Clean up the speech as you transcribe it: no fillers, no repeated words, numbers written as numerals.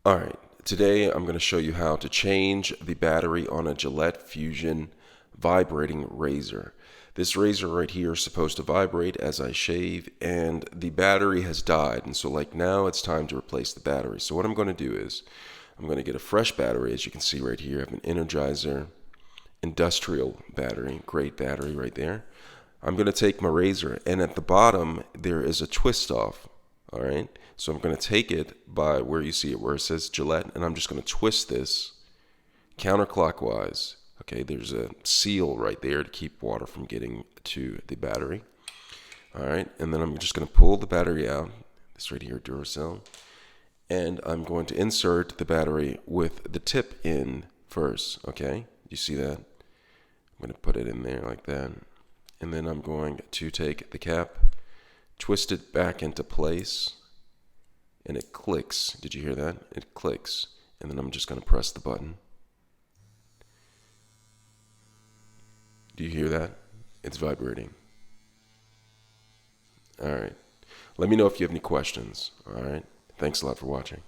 Alright, today I'm going to show you how to change the battery on a Gillette Fusion vibrating razor. This razor right here is supposed to vibrate as I shave, and the battery has died, and so like now it's time to replace the battery. So what I'm going to do is I'm going to get a fresh battery. As you can see right here, I have an Energizer industrial battery, great battery right there. I'm going to take my razor, and at the bottom there is a twist off. All right, so I'm going to take it by where you see it, where it says Gillette, and I'm just going to twist this counterclockwise. Okay, there's a seal right there to keep water from getting to the battery. All right, and then I'm just going to pull the battery out, this right here, Duracell, and I'm going to insert the battery with the tip in first. Okay, you see that? I'm going to put it in there like that, and then I'm going to take the cap, twist it back into place, and it clicks. Did you hear that? It clicks. And then I'm just going to press the button. Do you hear that? It's vibrating. Alright. Let me know if you have any questions. Alright. Thanks a lot for watching.